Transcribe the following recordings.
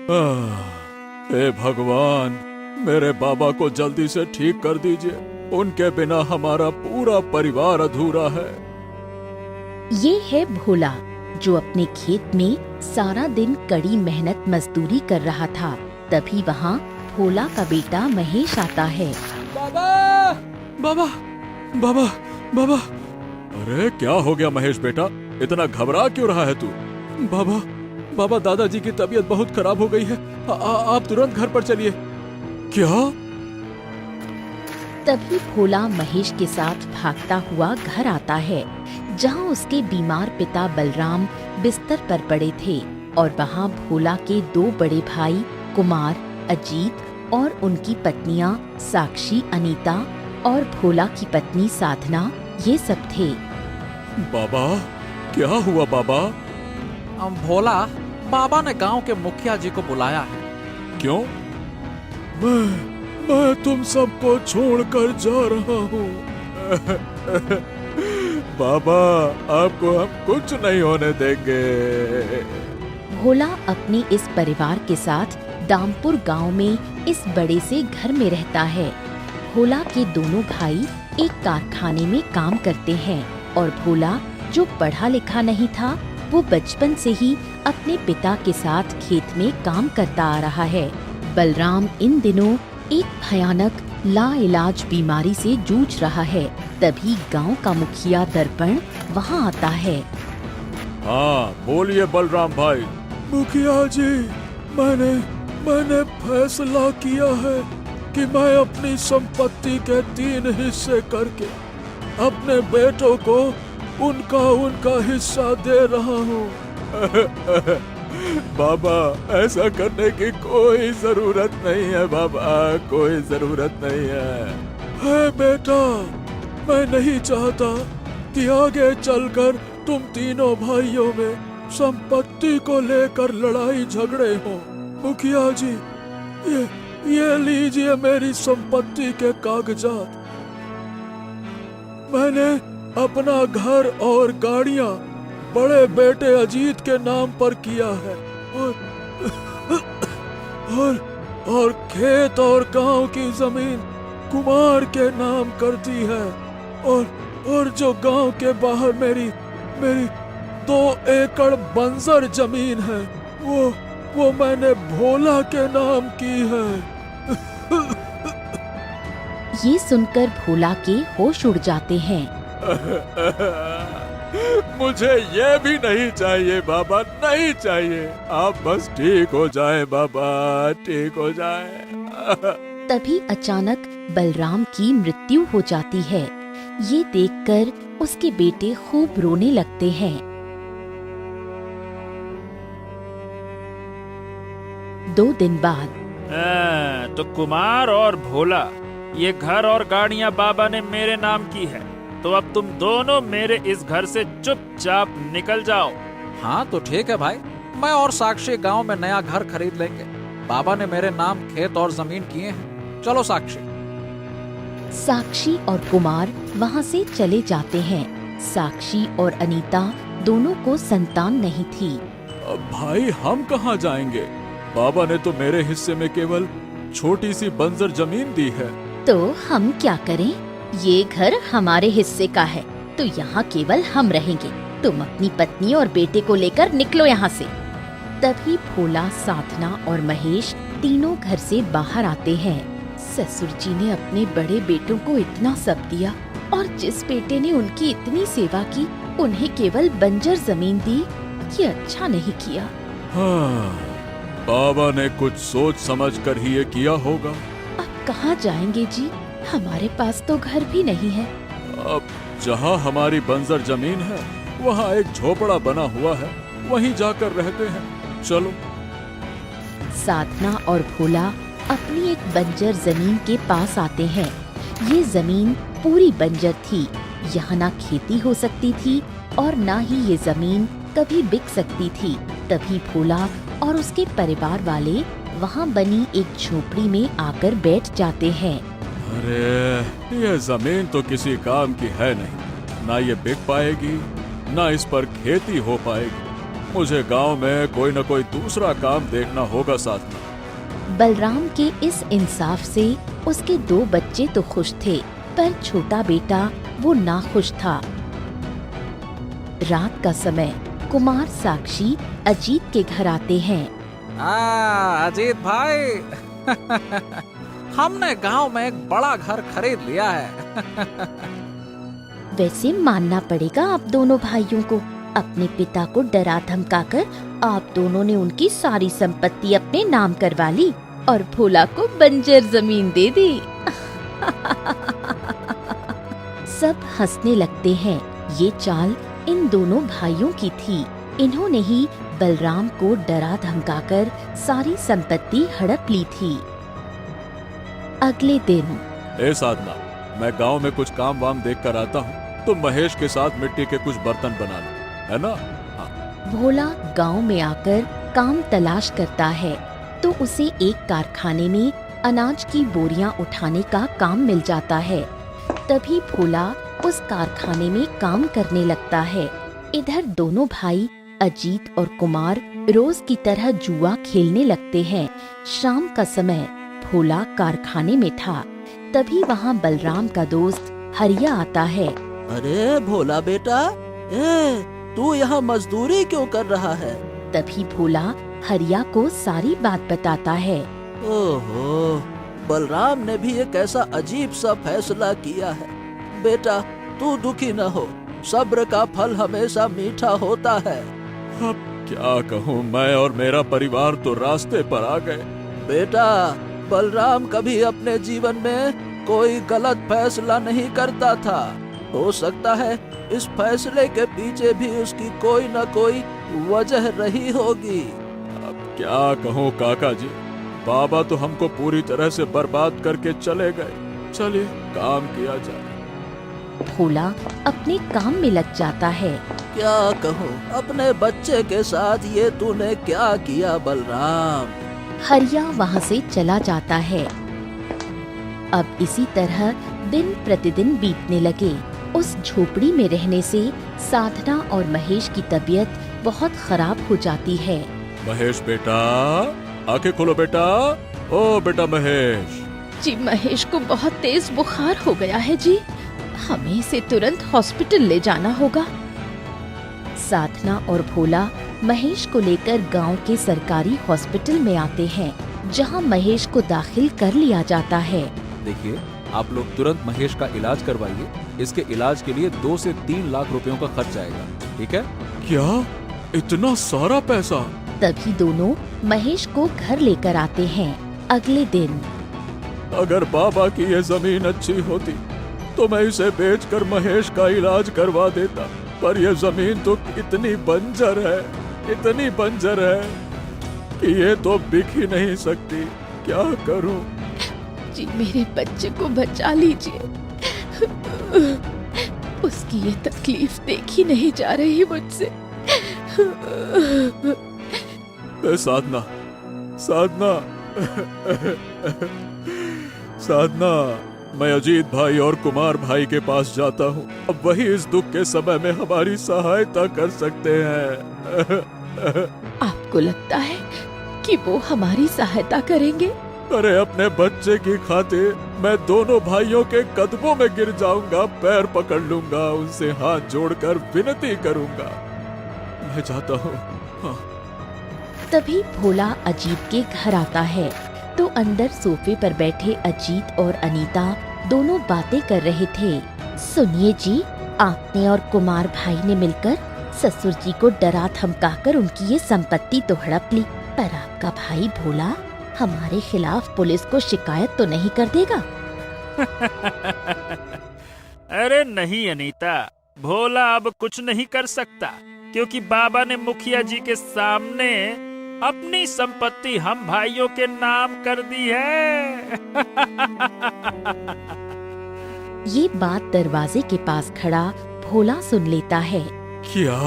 हे भगवान, मेरे बाबा को जल्दी से ठीक कर दीजिए। उनके बिना हमारा पूरा परिवार अधूरा है। ये है भोला, जो अपने खेत में सारा दिन कड़ी मेहनत मजदूरी कर रहा था। तभी वहाँ भोला का बेटा महेश आता है। बाबा, बाबा, बाबा, बाबा। अरे क्या हो गया महेश बेटा, इतना घबरा क्यों रहा है तू? बाबा, बाबा, दादाजी की तबीयत बहुत खराब हो गई है। आप तुरंत घर पर चलिए। क्या? तभी भोला महेश के साथ भागता हुआ घर आता है, जहाँ उसके बीमार पिता बलराम बिस्तर पर पड़े थे और वहाँ भोला के दो बड़े भाई कुमार, अजीत और उनकी पत्नियाँ साक्षी, अनीता और भोला की पत्नी साधना, ये सब थे। बाबा, क्या हुआ बाबा? भोला, बाबा ने गांव के मुखिया जी को बुलाया है। क्यों? मैं तुम सबको छोड़कर जा रहा हूँ। बाबा, आपको हम कुछ नहीं होने देंगे। भोला अपने इस परिवार के साथ दामपुर गांव में इस बड़े से घर में रहता है। भोला के दोनों भाई एक कारखाने में काम करते हैं और भोला, जो पढ़ा लिखा नहीं था, वो बचपन से ही अपने पिता के साथ खेत में काम करता आ रहा है। बलराम इन दिनों एक भयानक लाइलाज बीमारी से जूझ रहा है। तभी गांव का मुखिया दर्पण वहां आता है। हाँ, बोलिए बलराम भाई। मुखिया जी, मैंने फैसला किया है कि मैं अपनी संपत्ति के 3 हिस्से करके अपने बेटों को उनका हिस्सा दे रहा हूँ। बाबा, ऐसा करने की कोई जरूरत नहीं है बाबा, कोई जरूरत नहीं है बेटा, मैं नहीं चाहता कि आगे चलकर तुम तीनों भाइयों में संपत्ति को लेकर लड़ाई झगड़े हो। मुखिया जी, ये लीजिए मेरी संपत्ति के कागजात। मैंने अपना घर और गाड़ियाँ बड़े बेटे अजीत के नाम पर किया है और खेत और गांव की जमीन कुमार के नाम कर दी है और जो गांव के बाहर मेरी 2 एकड़ बंजर जमीन है, वो मैंने भोला के नाम की है। ये सुनकर भोला के होश उड़ जाते हैं। मुझे ये भी नहीं चाहिए बाबा, नहीं चाहिए। आप बस ठीक हो जाए बाबा, ठीक हो जाए। तभी अचानक बलराम की मृत्यु हो जाती है। ये देखकर उसके बेटे खूब रोने लगते हैं। 2 दिन बाद तो कुमार और भोला, ये घर और गाड़ियाँ बाबा ने मेरे नाम की है, तो अब तुम दोनों मेरे इस घर से चुपचाप निकल जाओ। हाँ तो ठीक है भाई, मैं और साक्षी गांव में नया घर खरीद लेंगे। बाबा ने मेरे नाम खेत और जमीन किए हैं। चलो साक्षी। साक्षी और कुमार वहाँ से चले जाते हैं। साक्षी और अनीता दोनों को संतान नहीं थी। अब भाई, हम कहाँ जाएंगे? बाबा ने तो मेरे हिस्से में केवल छोटी सी बंजर जमीन दी है। तो हम क्या करें? ये घर हमारे हिस्से का है, तो यहाँ केवल हम रहेंगे। तुम अपनी पत्नी और बेटे को लेकर निकलो यहाँ से। तभी भोला, साधना और महेश तीनों घर से बाहर आते हैं। ससुर जी ने अपने बड़े बेटों को इतना सब दिया और जिस बेटे ने उनकी इतनी सेवा की, उन्हें केवल बंजर जमीन दी। ये अच्छा नहीं किया। हाँ, बाबा ने कुछ सोच समझ कर ही ये किया होगा। अब कहाँ जाएंगे जी? हमारे पास तो घर भी नहीं है। अब जहाँ हमारी बंजर जमीन है, वहाँ एक झोपड़ा बना हुआ है, वहीं जाकर रहते हैं। चलो। साधना और भोला अपनी एक बंजर जमीन के पास आते हैं। ये जमीन पूरी बंजर थी। यहाँ ना खेती हो सकती थी और ना ही ये जमीन कभी बिक सकती थी। तभी भोला और उसके परिवार वाले वहाँ बनी एक झोपड़ी में आकर बैठ जाते हैं। अरे, ये जमीन तो किसी काम की है नहीं। ना ये बिक पाएगी, ना इस पर खेती हो पाएगी। मुझे गांव में कोई न कोई दूसरा काम देखना होगा साधना। बलराम के इस इंसाफ से उसके 2 बच्चे तो खुश थे, पर छोटा बेटा वो नाखुश था। रात का समय कुमार साक्षी अजीत के घर आते हैं। अजीत भाई हमने गांव में एक बड़ा घर खरीद लिया है। वैसे मानना पड़ेगा आप दोनों भाइयों को, अपने पिता को डरा धमकाकर आप दोनों ने उनकी सारी संपत्ति अपने नाम करवा ली और भोला को बंजर जमीन दे दी। सब हंसने लगते हैं। ये चाल इन दोनों भाइयों की थी। इन्होंने ही बलराम को डरा धमकाकर सारी संपत्ति हड़प ली थी। अगले दिन ए साधना, मैं गांव में कुछ काम वाम देख कर आता हूँ, तो महेश के साथ मिट्टी के कुछ बर्तन बना लो, है ना? हाँ। भोला गांव में आकर काम तलाश करता है तो उसे एक कारखाने में अनाज की बोरियां उठाने का काम मिल जाता है। तभी भोला उस कारखाने में काम करने लगता है। इधर दोनों भाई अजीत और कुमार रोज की तरह जुआ खेलने लगते हैं। शाम का समय भोला कारखाने में था। तभी वहाँ बलराम का दोस्त हरिया आता है। अरे भोला बेटा, तू यहाँ मजदूरी क्यों कर रहा है? तभी भोला हरिया को सारी बात बताता है। ओहो, बलराम ने भी एक ऐसा अजीब सा फैसला किया है। बेटा तू दुखी न हो, सब्र का फल हमेशा मीठा होता है। अब क्या कहूँ, मैं और मेरा परिवार तो रास्ते पर आ गए। बेटा बलराम कभी अपने जीवन में कोई गलत फैसला नहीं करता था। हो सकता है इस फैसले के पीछे भी उसकी कोई न कोई वजह रही होगी। अब क्या कहूँ काका जी, बाबा तो हमको पूरी तरह से बर्बाद करके चले गए। चलिए काम किया जाए। भोला अपने काम में लग जाता है। क्या कहूँ, अपने बच्चे के साथ ये तूने क्या किया बलराम? हरिया वहाँ से चला जाता है। अब इसी तरह दिन प्रतिदिन बीतने लगे। उस झोपड़ी में रहने से साधना और महेश की तबीयत बहुत खराब हो जाती है। महेश बेटा, आंखें खोलो बेटा। ओ बेटा महेश। जी महेश को बहुत तेज बुखार हो गया है जी, हमें इसे तुरंत हॉस्पिटल ले जाना होगा। साधना और भोला महेश को लेकर गांव के सरकारी हॉस्पिटल में आते हैं, जहां महेश को दाखिल कर लिया जाता है। देखिए, आप लोग तुरंत महेश का इलाज करवाइए। इसके इलाज के लिए 2 से 3 लाख रुपयों का खर्च आएगा, ठीक है? क्या इतना सारा पैसा? तभी दोनों महेश को घर लेकर आते हैं। अगले दिन अगर बाबा की ये जमीन अच्छी होती तो मैं इसे बेचकर महेश का इलाज करवा देता, पर यह जमीन तो इतनी बंजर है कि ये तो बिक ही नहीं सकती। क्या करूं? जी मेरे बच्चे को बचा लीजिए, उसकी ये तकलीफ देखी नहीं जा रही मुझसे। साधना, साधना, साधना, मैं अजीत भाई और कुमार भाई के पास जाता हूँ। अब वही इस दुख के समय में हमारी सहायता कर सकते हैं। आपको लगता है कि वो हमारी सहायता करेंगे? अरे अपने बच्चे की खातिर मैं दोनों भाइयों के कदमों में गिर जाऊंगा, पैर पकड़ लूंगा, उनसे हाथ जोड़कर विनती करूंगा। मैं जाता हूँ। हाँ। तभी भोला अजीत के घर आता है तो अंदर सोफे पर बैठे अजीत और अनीता दोनों बातें कर रहे थे। सुनिए जी, आपने और कुमार भाई ने मिलकर ससुर जी को डरा धमकाकर उनकी ये संपत्ति तो हड़प ली, पर आपका भाई भोला हमारे खिलाफ पुलिस को शिकायत तो नहीं कर देगा? अरे नहीं अनीता, भोला अब कुछ नहीं कर सकता, क्योंकि बाबा ने मुखिया जी के सामने अपनी संपत्ति हम भाइयों के नाम कर दी है। ये बात दरवाजे के पास खड़ा भोला सुन लेता है। क्या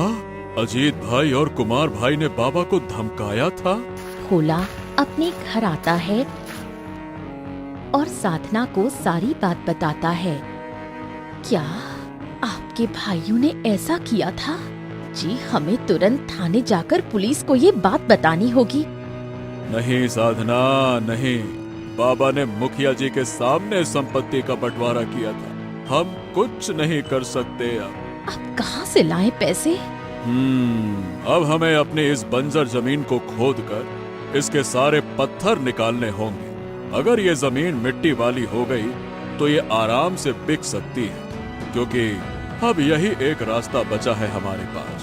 अजीत भाई और कुमार भाई ने बाबा को धमकाया था? भोला अपने घर आता है और साधना को सारी बात बताता है। क्या आपके भाइयों ने ऐसा किया था? जी, हमें तुरंत थाने जाकर पुलिस को ये बात बतानी होगी। नहीं साधना, नहीं। बाबा ने मुखिया जी के सामने संपत्ति का बंटवारा किया था। हम कुछ नहीं कर सकते अब कहाँ से लाएं पैसे? अब हमें अपनी इस बंजर जमीन को खोदकर इसके सारे पत्थर निकालने होंगे। अगर ये जमीन मिट्टी वाली हो गई तो ये आराम से बिक सकती है, क्योंकि अब यही एक रास्ता बचा है हमारे पास।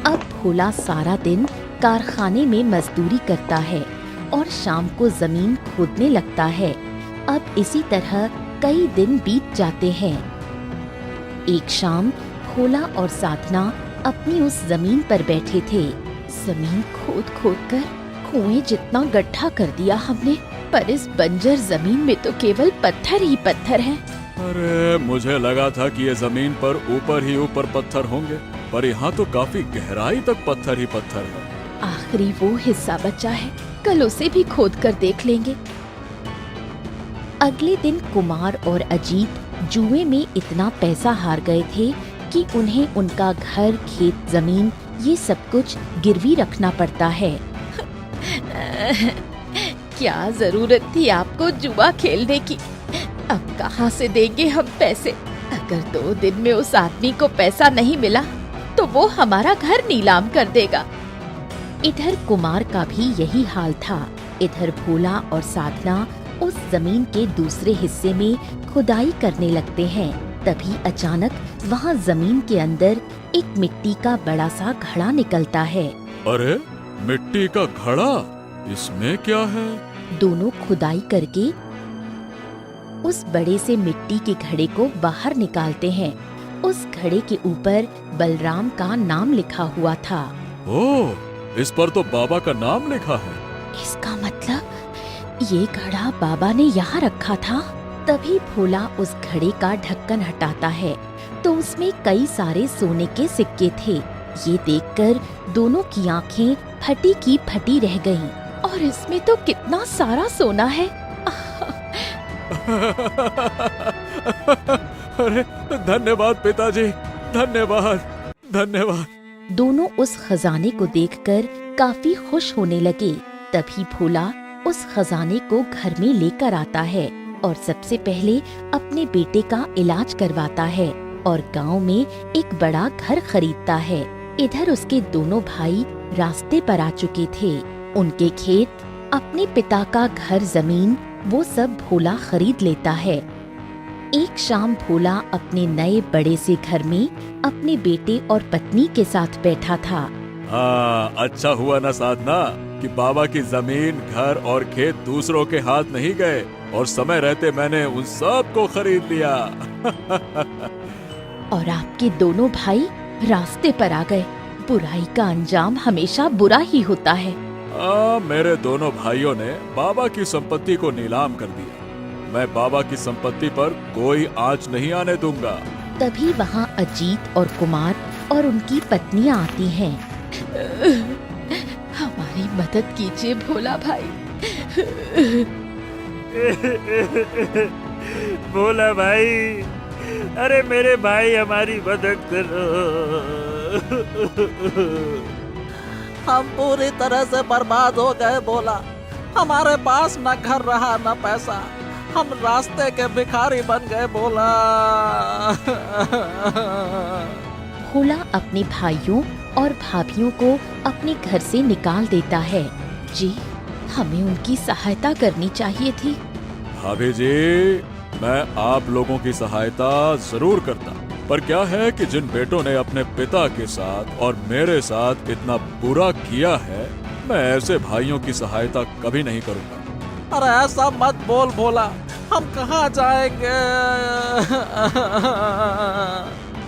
अब भोला सारा दिन कारखाने में मजदूरी करता है और शाम को जमीन खोदने लगता है। अब इसी तरह कई दिन बीत जाते हैं। एक शाम भोला और साधना अपनी उस जमीन पर बैठे थे। जमीन खोद खोद कर कुएं जितना गड्ढा कर दिया हमने, पर इस बंजर जमीन में तो केवल पत्थर ही पत्थर हैं। अरे, मुझे लगा था कि ये जमीन पर ही ऊपर पत्थर होंगे, पर यहाँ तो काफी गहराई तक पत्थर ही पत्थर है। आखिरी वो हिस्सा बचा है, कल उसे भी खोद कर देख लेंगे। अगले दिन कुमार और अजीत जुए में इतना पैसा हार गए थे कि उन्हें उनका घर, खेत, जमीन ये सब कुछ गिरवी रखना पड़ता है। क्या जरूरत थी आपको जुआ खेलने की? अब कहाँ से देंगे हम पैसे? अगर 2 दिन में उस आदमी को पैसा नहीं मिला तो वो हमारा घर नीलाम कर देगा। इधर कुमार का भी यही हाल था। इधर भोला और साधना उस जमीन के दूसरे हिस्से में खुदाई करने लगते हैं। तभी अचानक वहाँ जमीन के अंदर एक मिट्टी का बड़ा सा घड़ा निकलता है। अरे, मिट्टी का घड़ा? इसमें क्या है? दोनों खुदाई करके उस बड़े से मिट्टी के घड़े को बाहर निकालते हैं। उस घड़े के ऊपर बलराम का नाम लिखा हुआ था। ओह, इस पर तो बाबा का नाम लिखा है। इसका मतलब ये घड़ा बाबा ने यहाँ रखा था। तभी भोला उस घड़े का ढक्कन हटाता है तो उसमें कई सारे सोने के सिक्के थे। ये देखकर दोनों की आंखें फटी की फटी रह गईं। और इसमें तो कितना सारा सोना है। अरे, धन्यवाद पिताजी, धन्यवाद, धन्यवाद। दोनों उस खजाने को देखकर काफी खुश होने लगे। तभी भोला उस खजाने को घर में लेकर आता है और सबसे पहले अपने बेटे का इलाज करवाता है और गांव में एक बड़ा घर खरीदता है। इधर उसके दोनों भाई रास्ते पर आ चुके थे। उनके खेत, अपने पिता का घर, जमीन, वो सब भोला खरीद लेता है। एक शाम भोला अपने नए बड़े से घर में अपने बेटे और पत्नी के साथ बैठा था। अच्छा हुआ ना साधना कि बाबा की जमीन, घर और खेत दूसरों के हाथ नहीं गए और समय रहते मैंने उन सब को खरीद लिया। और आपके दोनों भाई रास्ते पर आ गए। बुराई का अंजाम हमेशा बुरा ही होता है। मेरे दोनों भाइयों ने बाबा की संपत्ति को नीलाम कर दिया। मैं बाबा की संपत्ति पर कोई आंच नहीं आने दूंगा। तभी वहाँ अजीत और कुमार और उनकी पत्नियां आती हैं। हमारी मदद कीजिए भोला भाई। भोला भाई, अरे मेरे भाई हमारी मदद करो। हम पूरी तरह से बर्बाद हो गए भोला। हमारे पास न घर रहा न पैसा। हम रास्ते के भिखारी बन गए भोला। भोला अपने भाइयों और भाभियों को अपने घर से निकाल देता है। जी, हमें उनकी सहायता करनी चाहिए थी। भाभी जी, मैं आप लोगों की सहायता जरूर करता, पर क्या है कि जिन बेटों ने अपने पिता के साथ और मेरे साथ इतना बुरा किया है, मैं ऐसे भाइयों की सहायता कभी नहीं करूँगा। अरे ऐसा मत बोल भोला, हम कहाँ जाएंगे?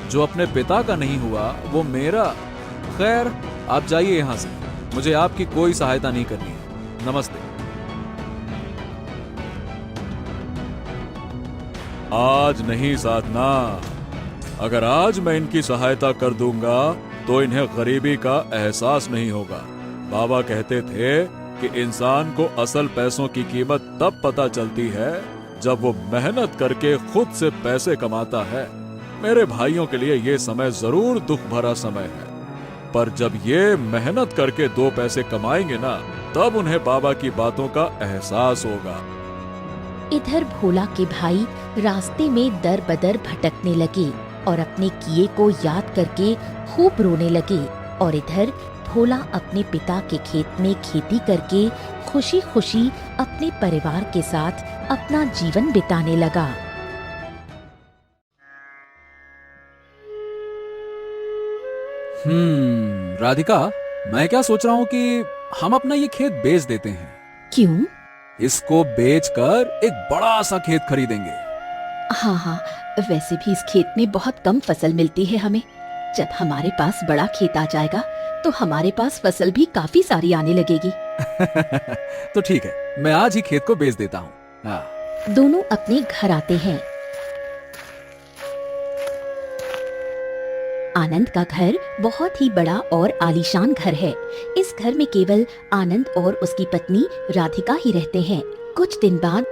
जो अपने पिता का नहीं हुआ वो मेरा। खैर, आप जाइए यहाँ से, मुझे आपकी कोई सहायता नहीं करनी है। नमस्ते। आज नहीं साधना, अगर आज मैं इनकी सहायता कर दूंगा तो इन्हें गरीबी का एहसास नहीं होगा। बाबा कहते थे कि इंसान को असल पैसों की कीमत तब पता चलती है जब वो मेहनत करके खुद से पैसे कमाता है। मेरे भाइयों के लिए ये समय जरूर दुख भरा समय है। पर जब ये मेहनत करके 2 पैसे कमाएंगे ना, तब उन्हें बाबा की बातों का एहसास होगा। इधर भोला के भाई रास्ते में दर बदर भटकने लगे और अपने किए को याद करके खूब रोने लगे। और इधर भोला अपने पिता के खेत में खेती करके खुशी खुशी अपने परिवार के साथ अपना जीवन बिताने लगा। राधिका, मैं क्या सोच रहा हूँ कि हम अपना ये खेत बेच देते हैं। क्यों? इसको बेचकर एक बड़ा सा खेत खरीदेंगे। हाँ हाँ, वैसे भी इस खेत में बहुत कम फसल मिलती है हमें। जब हमारे पास बड़ा खेत आ जाएगा तो हमारे पास फसल भी काफी सारी आने लगेगी। तो ठीक है, मैं आज ही खेत को बेच देता हूँ। हाँ। दोनों अपने घर आते हैं। आनंद का घर बहुत ही बड़ा और आलीशान घर है। इस घर में केवल आनंद और उसकी पत्नी राधिका ही रहते हैं। कुछ दिन बाद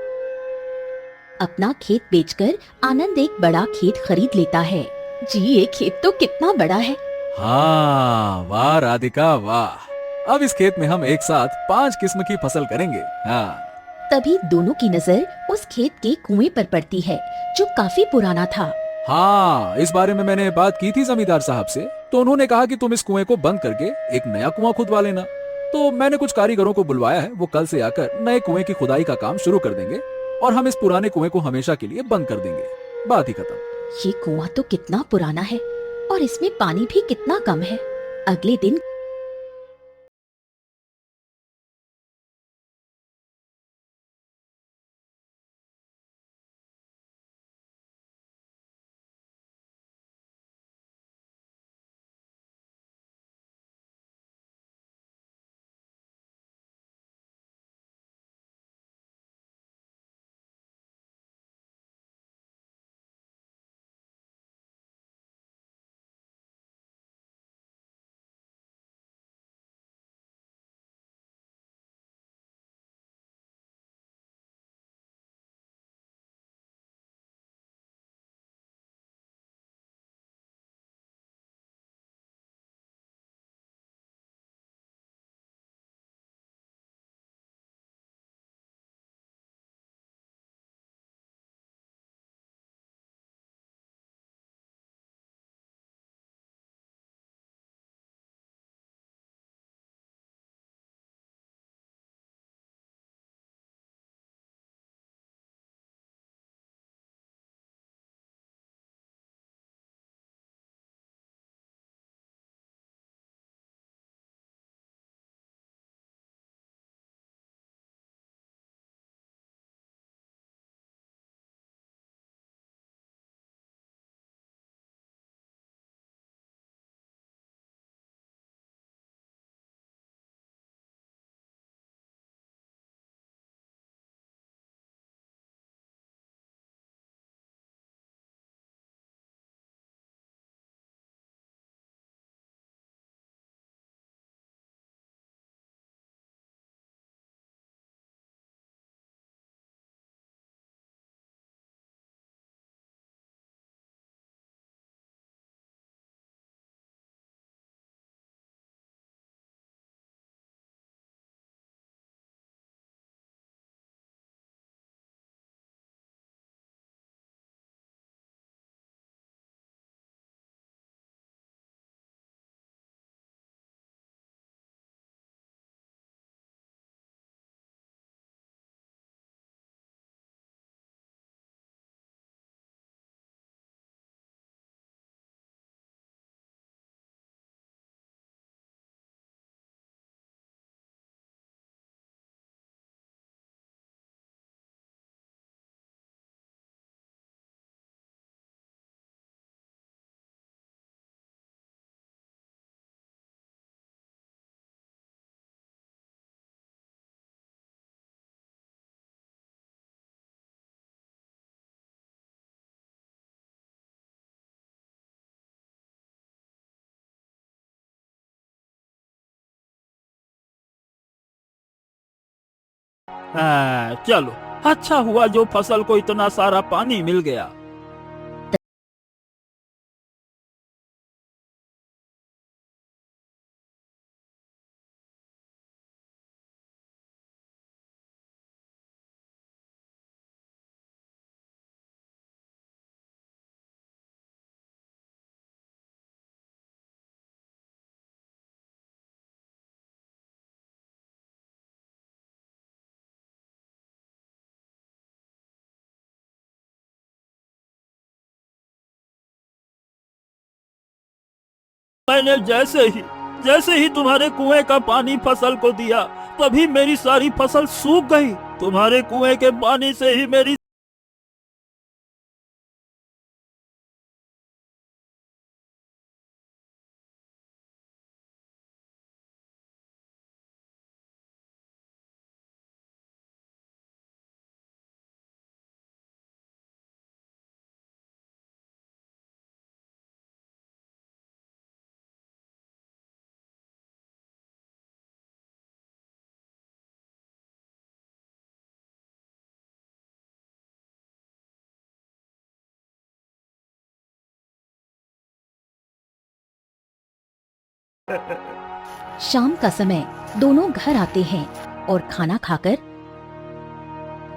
अपना खेत बेचकर आनंद एक बड़ा खेत खरीद लेता है। जी, ये खेत तो कितना बड़ा है। हाँ, वाह राधिका वाह। अब इस खेत में हम एक साथ 5 किस्म की फसल करेंगे। हाँ। तभी दोनों की नजर उस खेत के कुएं पर पड़ती है, जो काफी पुराना था। हाँ, इस बारे में मैंने बात की थी जमींदार साहब से, तो उन्होंने कहा कि तुम इस कुएं को बंद करके एक नया कुआं खुदवा लेना। तो मैंने कुछ कारीगरों को बुलवाया है, वो कल से आकर नए कुएं की खुदाई का काम शुरू कर देंगे और हम इस पुराने कुएं को हमेशा के लिए बंद कर देंगे। बात ही खत्म। ये कुआं तो कितना पुराना है और इसमें पानी भी कितना कम है। अगले दिन चलो, अच्छा हुआ जो फसल को इतना सारा पानी मिल गया। मैंने जैसे ही तुम्हारे कुएं का पानी फसल को दिया, तभी मेरी सारी फसल सूख गई। तुम्हारे कुएं के पानी से ही मेरी शाम का समय दोनों घर आते हैं और खाना खाकर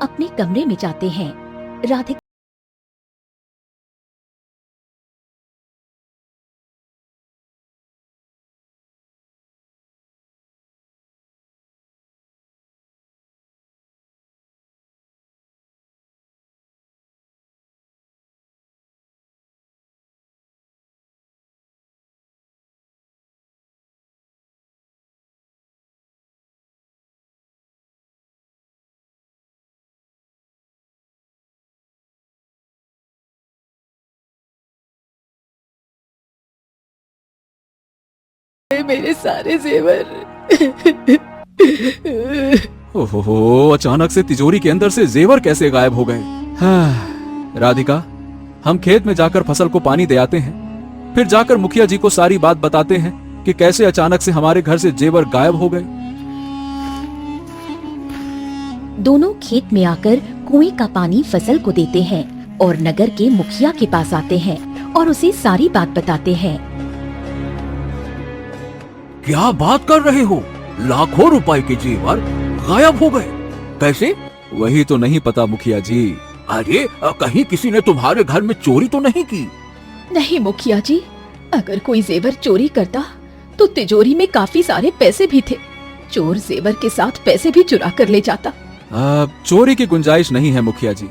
अपने कमरे में जाते हैं। राधिका मेरे सारे जेवर। ओहो, अचानक से तिजोरी के अंदर से जेवर कैसे गायब हो गए? हाँ, राधिका, हम खेत में जाकर फसल को पानी दे आते हैं, फिर जाकर मुखिया जी को सारी बात बताते हैं कि कैसे अचानक से हमारे घर से जेवर गायब हो गए। दोनों खेत में आकर कुएं का पानी फसल को देते हैं और नगर के मुखिया के पास आते हैं और उसे सारी बात बताते हैं। क्या बात कर रहे हो? लाखों रुपए के जेवर गायब हो गए, कैसे? वही तो नहीं पता मुखिया जी। अरे कहीं किसी ने तुम्हारे घर में चोरी तो नहीं की? नहीं मुखिया जी, अगर कोई जेवर चोरी करता तो तिजोरी में काफी सारे पैसे भी थे। चोर जेवर के साथ पैसे भी चुरा कर ले जाता। चोरी की गुंजाइश नहीं है मुखिया जी,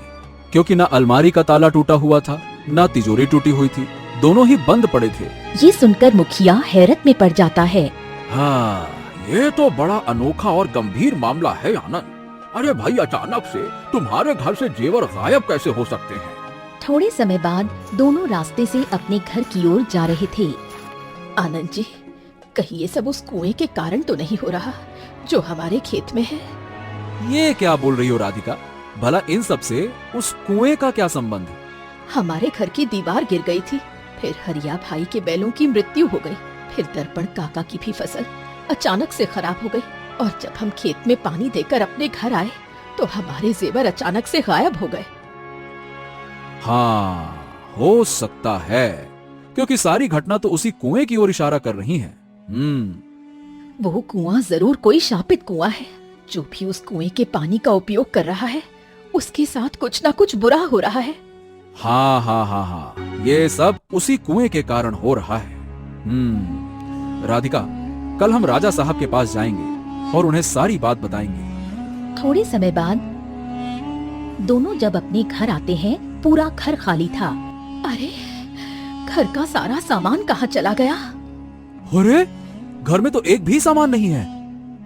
क्योंकि ना अलमारी का ताला टूटा हुआ था, ना तिजोरी टूटी हुई थी, दोनों ही बंद पड़े थे। ये सुनकर मुखिया हैरत में पड़ जाता है। हाँ, ये तो बड़ा अनोखा और गंभीर मामला है आनंद। अरे भाई, अचानक से तुम्हारे घर से जेवर गायब कैसे हो सकते हैं? थोड़े समय बाद दोनों रास्ते से अपने घर की ओर जा रहे थे। आनंद जी, कहीं ये सब उस कुएं के कारण तो नहीं हो रहा जो हमारे खेत में है? ये क्या बोल रही हो राधिका? भला इन सब से उस कुएं का क्या संबंध? हमारे घर की दीवार गिर गई थी, फिर हरिया भाई के बैलों की मृत्यु हो गई, फिर दर्पण काका की भी फसल अचानक से खराब हो गई, और जब हम खेत में पानी देकर अपने घर आए तो हमारे जेवर अचानक से गायब हो गए। हाँ, हो सकता है, क्योंकि सारी घटना तो उसी कुएं की ओर इशारा कर रही है। वो कुआं जरूर कोई शापित कुआं है। जो भी उस कुएं के पानी का उपयोग कर रहा है, उसके साथ कुछ ना कुछ बुरा हो रहा है। हाँ हाँ हाँ हाँ, ये सब उसी कुएं के कारण हो रहा है। राधिका, कल हम राजा साहब के पास जाएंगे और उन्हें सारी बात बताएंगे। थोड़े समय बाद दोनों जब अपने घर आते हैं, पूरा घर खाली था। अरे, घर का सारा सामान कहाँ चला गया? अरे, घर में तो एक भी सामान नहीं है।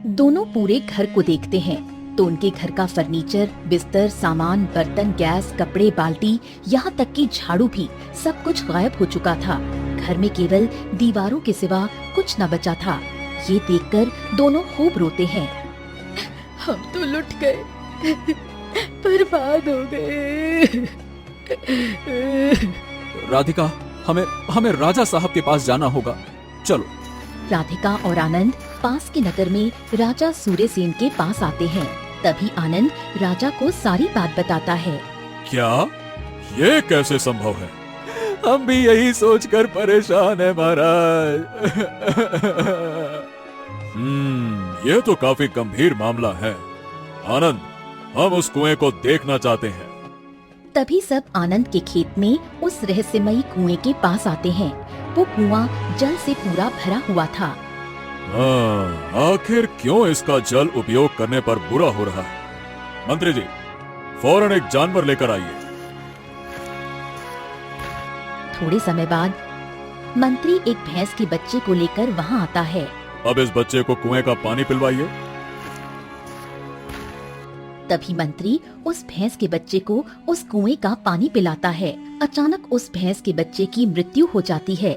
दोनों पूरे घर को देखते हैं तो उनके घर का फर्नीचर, बिस्तर, सामान, बर्तन, गैस, कपड़े, बाल्टी, यहाँ तक कि झाड़ू भी सब कुछ गायब हो चुका था। घर में केवल दीवारों के सिवा कुछ न बचा था। ये देखकर दोनों खूब रोते हैं। हम तो लुट गए, बर्बाद हो गए। राधिका, हमें राजा साहब के पास जाना होगा, चलो। राधिका और आनंद पास के नगर में राजा सूर्यसेन के पास आते हैं। तभी आनंद राजा को सारी बात बताता है। क्या ये कैसे संभव है? हम भी यही सोचकर परेशान है महाराज। ये तो काफी गंभीर मामला है। आनंद, हम उस कुएं को देखना चाहते हैं। तभी सब आनंद के खेत में उस रहस्यमयी कुएं के पास आते हैं। वो कुआं जल से पूरा भरा हुआ था। आखिर क्यों इसका जल उपयोग करने पर बुरा हो रहा है? मंत्री जी, फौरन एक जानवर लेकर आइए। थोड़े समय बाद मंत्री एक भैंस के बच्चे को लेकर वहाँ आता है। अब इस बच्चे को कुएं का पानी पिलवाइए। तभी मंत्री उस भैंस के बच्चे को उस कुएं का पानी पिलाता है। अचानक उस भैंस के बच्चे की मृत्यु हो जाती है।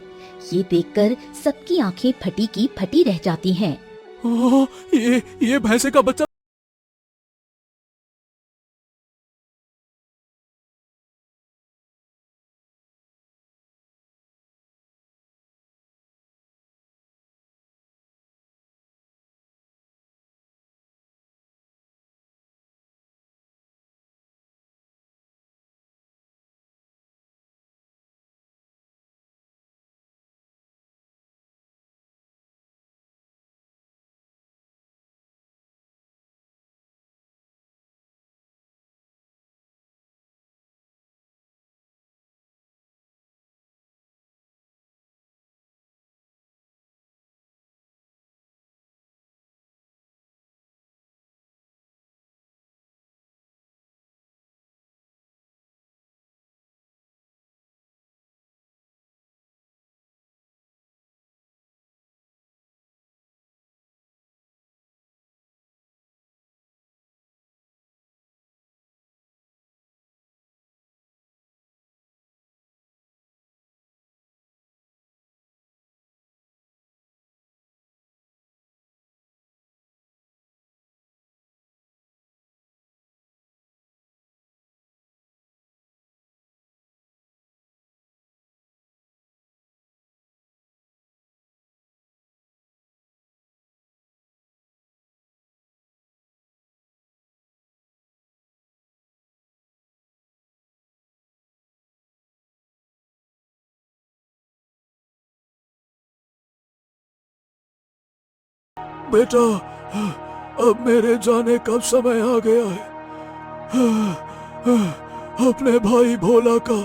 ये देखकर सबकी आंखें फटी की फटी रह जाती हैं। ओह, ये भैंसे का बच्चा। बेटा, अब मेरे जाने का समय आ गया है। अपने भाई भोला का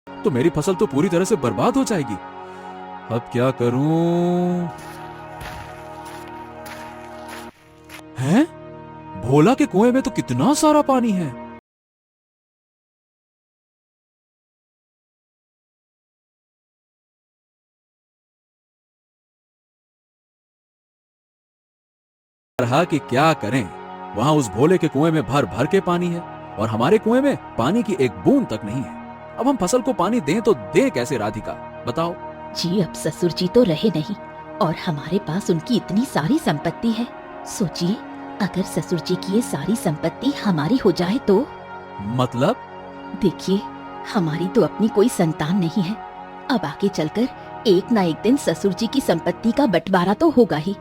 तो मेरी फसल तो पूरी तरह से बर्बाद हो जाएगी। अब क्या करूं? हैं? भोला के कुएं में तो कितना सारा पानी है। रहा कि क्या करें, वहां उस भोले के कुएं में भर भर के पानी है और हमारे कुएं में पानी की एक बूंद तक नहीं है। अब हम फसल को पानी दें तो दें कैसे राधिका, बताओ। जी अब ससुर जी तो रहे नहीं और हमारे पास उनकी इतनी सारी संपत्ति है। सोचिए अगर ससुर जी की ये सारी संपत्ति हमारी हो जाए तो। मतलब? देखिए हमारी तो अपनी कोई संतान नहीं है। अब आगे चलकर एक ना एक दिन ससुर जी की संपत्ति का बंटवारा तो होगा ही।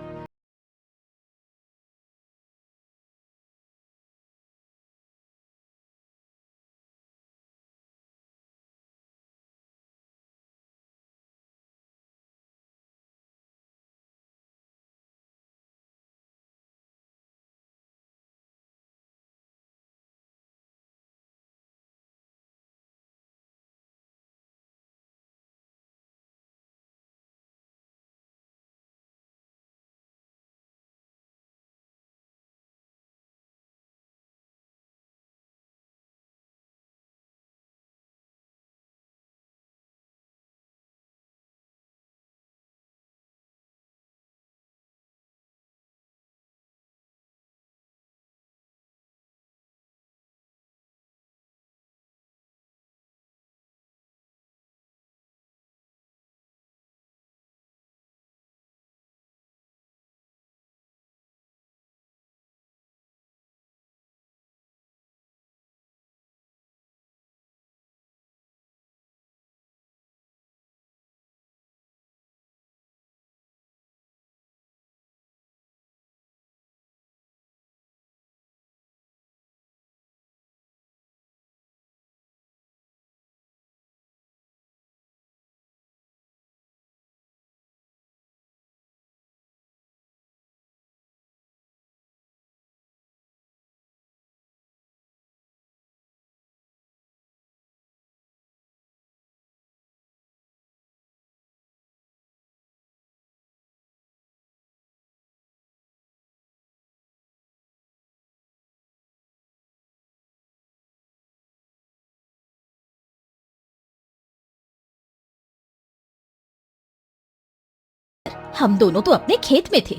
हम दोनों तो अपने खेत में थे।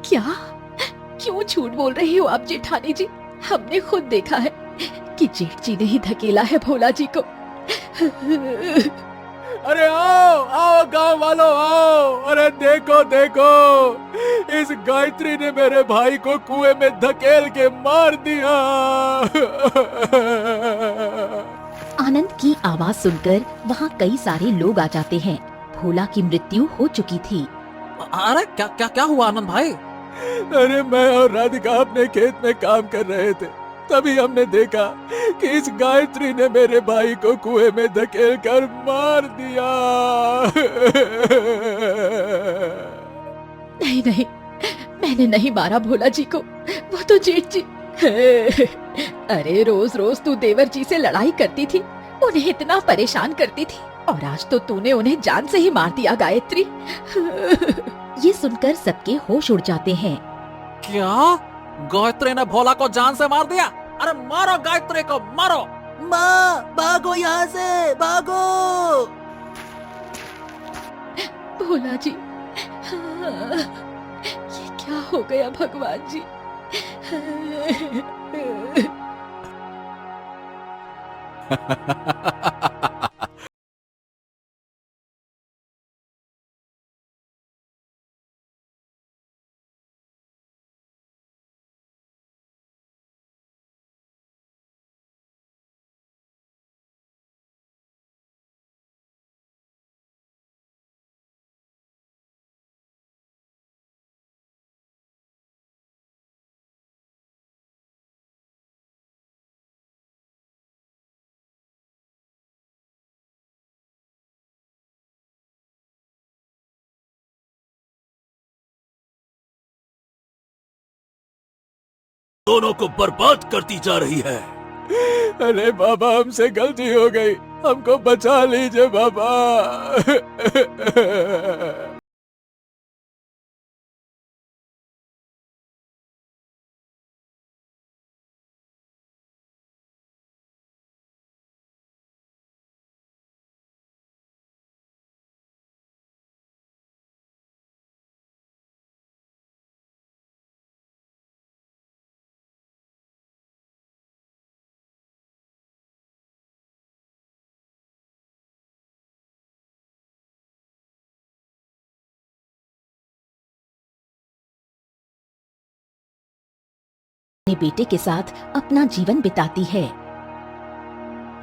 क्या? क्यों झूठ बोल रही हो आप जेठानी जी? हमने खुद देखा है कि जेठ जी ने ही धकेला है भोला जी को। अरे आओ आओ गांव वालों आओ, अरे देखो देखो, इस गायत्री ने मेरे भाई को कुएं में धकेल के मार दिया। आनंद की आवाज सुनकर वहाँ कई सारे लोग आ जाते हैं। भोला की मृत्यु हो चुकी थी। अरे क्या क्या क्या हुआ आनंद भाई? अरे मैं और राधिका अपने खेत में काम कर रहे थे, तभी हमने देखा कि इस गायत्री ने मेरे भाई को कुएं में धकेल कर मार दिया। नहीं नहीं, मैंने नहीं मारा भोला जी को, वो तो जेठ जी। अरे रोज रोज तू देवर जी से लड़ाई करती थी, उन्हें इतना परेशान करती थी, और आज तो तूने उन्हें जान से ही मार दिया गायत्री। ये सुनकर सबके होश उड़ जाते हैं। क्या गायत्री ने भोला को जान से मार दिया? अरे मारो गायत्री को, मारो। माँ भागो यहाँ से, भागो। भोला जी, ये क्या हो गया भगवान जी? दोनों को बर्बाद करती जा रही है। अरे बाबा, हमसे गलती हो गई, हमको बचा लीजिए बाबा। अपने बेटे के साथ अपना जीवन बिताती है।